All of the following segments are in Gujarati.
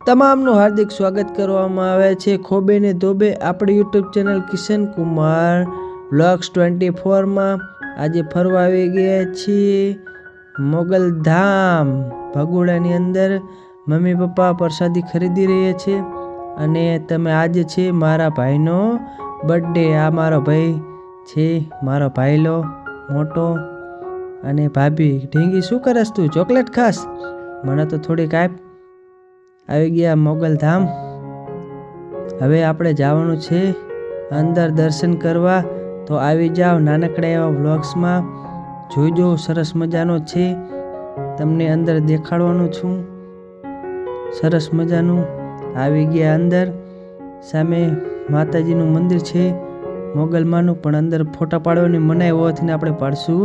તમામનું હાર્દિક સ્વાગત કરવામાં આવે છે ખોબે ને ધોબે આપણી YouTube channel Kishan Kumar vlogs 24માં આજે ફરવા આવી ગયા છીએ મોગલધામ ભગોડાની અંદર। મમ્મી પપ્પા પ્રસાદી ખરીદી રહ્યા છે અને તમે આજે છે મારા ભાઈનો બર્થડે। આ મારો ભાઈ છે, મારો ભાઈલો મોટો અને ભાભી। ઢીંગી શું કરસ તું? ચોકલેટ ખાસ? મને તો થોડીક આપ। આવી ગયા મોગલધામ। હવે આપણે જવાનું છે અંદર દર્શન કરવા, તો આવી જાઓ નાનકડા એવા વ્લોગ્સમાં જોઈજો। સરસ મજાનો છે, તમને અંદર દેખાડવાનું છું સરસ મજાનું। આવી ગયા અંદર, સામે માતાજીનું મંદિર છે મોગલમાનું, પણ અંદર ફોટા પાડવાની મનાઈ હોવાથી આપણે પાડશું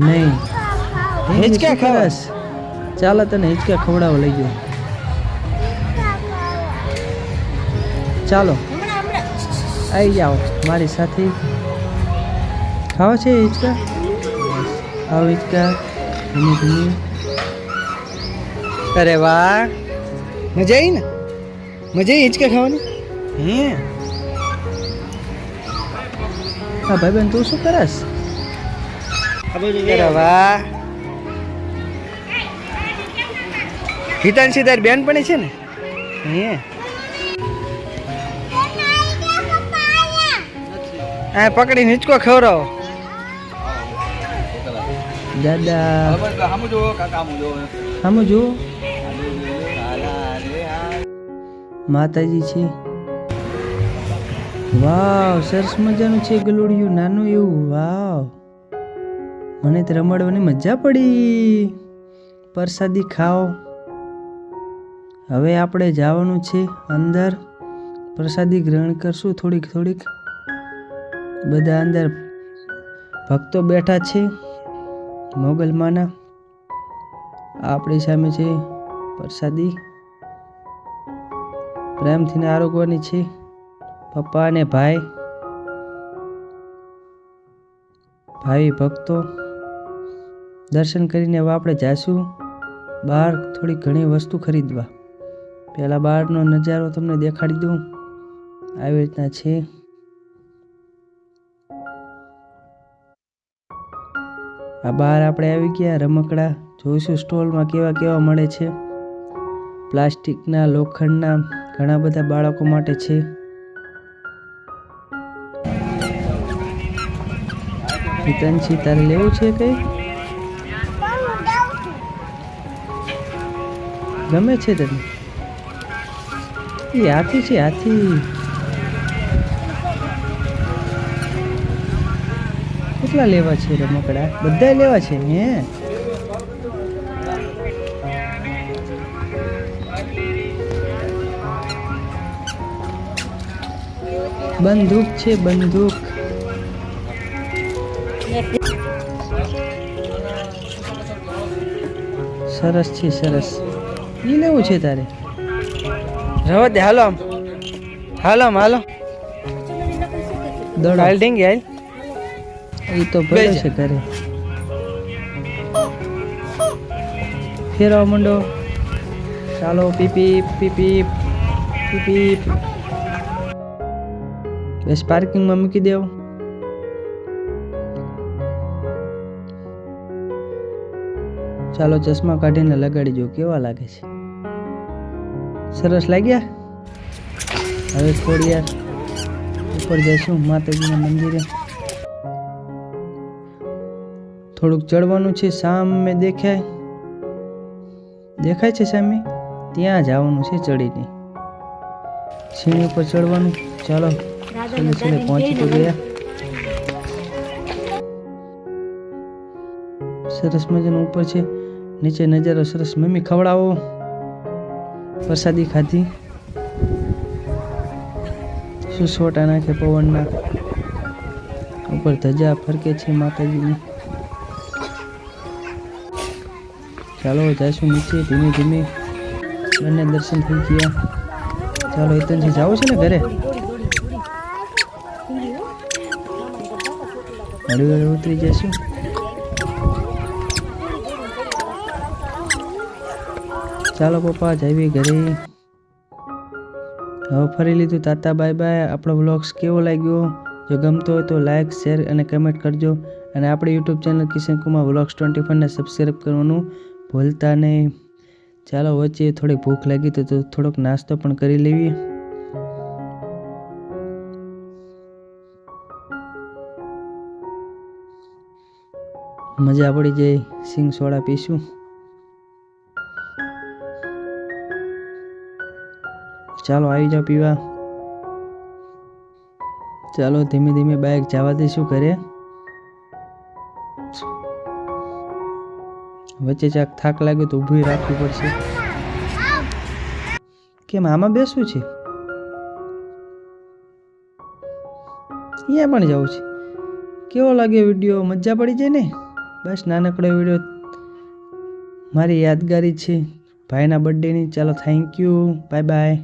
નહીં। હિંચકા ખરસ? ચાલો તને હિંચકા ખવડાવવા લઈ જાઓ। ચાલો આવી જાઓ મારી સાથે। ખાવા છે હિંચકા? આવો હિંચકા ધીમે ધીમે। અરે વાહ, મજા આવી ને? મજા આવી હિંચકા ખાવાની? હે હા ભાઈબંધ, તું શું કરસ? અરે વાહ, હિતાંશી તારી બેન પણ છે ને? હે આ પકડીને હિંચકો ખવડાવો દાદા। સામું જુઓ, માતાજી છે। વાવ, સરસ મજાનું છે ગલોડિયું, નાનું એવું। વાવ, મને તો રમાડવાની મજા પડી। પ્રસાદી ખાઓ। હવે આપણે જવાનું છે અંદર, પ્રસાદી ગ્રહણ કરશું થોડીક થોડીક। બધા અંદર ભક્તો બેઠા છે મોગલમાના। આપણી સામે છે પ્રસાદી, પ્રેમથી આરોગવાની છે પપ્પા અને ભાઈ ભક્તો। દર્શન કરીને હવે આપણે જઈશું બહાર થોડી ઘણી વસ્તુ ખરીદવા। પહેલાં બહારનો નજારો તમને દેખાડી દઉં। આવી રીતના છે। આ બહાર આપણે આવી ગયા રમકડા જોઈશું સ્ટોલમાં કેવા કેવા મળે છે। પ્લાસ્ટિકના, લોખંડના ઘણા બધા બાળકો માટે છે। હિતાંશી, તારે લેવું છે કઈ? ગમે છે તને? એ હાથી છે, હાથી। કેટલા લેવા છે રમકડા? બધા લેવા છે? હે બંદૂક છે, બંદૂક। સરસ છે, સરસ। ઈ લેવું છે તારે? રવા દે, હાલો આમ, હાલો આમ, હાલો દોડો। હાલ ઢીંગી હાલ। એ તો ભલે છે ઘરે। ફેરવા માંડો, ચાલો। પીપીપ પીપીપ પીપીપ। બસ પાર્કિંગમાં મૂકી દેવ। ચાલો ચશ્મા કાઢીને લગાડી જો, કેવા લાગે છે? સરસ લાગ્યા? હવે થોડી યાર ઉપર જઈશું માતાજીના મંદિરે। થોડુંક ચડવાનું છે, સામે દેખાય છે સામે, ત્યાં જવાનું છે ચડીને। સીણી ઉપર ચડવાનું। ચાલો છેલ્લે પહોંચી તો ગયા। સરસ મજાનું ઉપર છે, નીચે નજારો સરસ। મમ્મી ખવડાવો। પ્રસાદી ખાધી, સુસોટા નાખે પવનના। ઉપર ધજા ફરકે છે માતાજીની। ચાલો જઈશું નીચે ધીમે ધીમે। બંને દર્શન થઈ ગયા। ચાલો હિતનથી જવું છે ને ઘરે? હળવી હળવી ઉતરી જઈશું। ચાલો પપ્પા જઈએ ઘરે। હવે ફરી લીધું તાતા બાય બાય. આપણો વ્લોગ્સ કેવો લાગ્યો? જો ગમતો હોય તો લાઇક શેર અને કમેન્ટ કરજો. અને આપણી YouTube channel Kishan Kumar vlogs 24 ને સબસ્ક્રાઈબ કરવાનું ભૂલતા નહીં. ચાલો વચ્ચે થોડી ભૂખ લાગી તો થોડોક નાસ્તો પણ કરી લેવી. મજા પડી જાય. સિંગ સોડા પીશું. ચાલો આવી જાઓ પીવા. ચાલો ધીમે ધીમે બાઇક જવા દઈશું ઘરે. વચ્ચે ચાક થાક લાગે તો ઊભી રાખવી પડશે. કેમ આમાં બેસવું છે? અહીંયા પણ જવું છે. કેવો લાગ્યો વિડીયો? મજા પડી જાય ને? બસ નાનકડો વિડીયો મારી યાદગારી છે ભાઈના બર્થડેની. ચાલો થેન્ક યુ. Bye bye.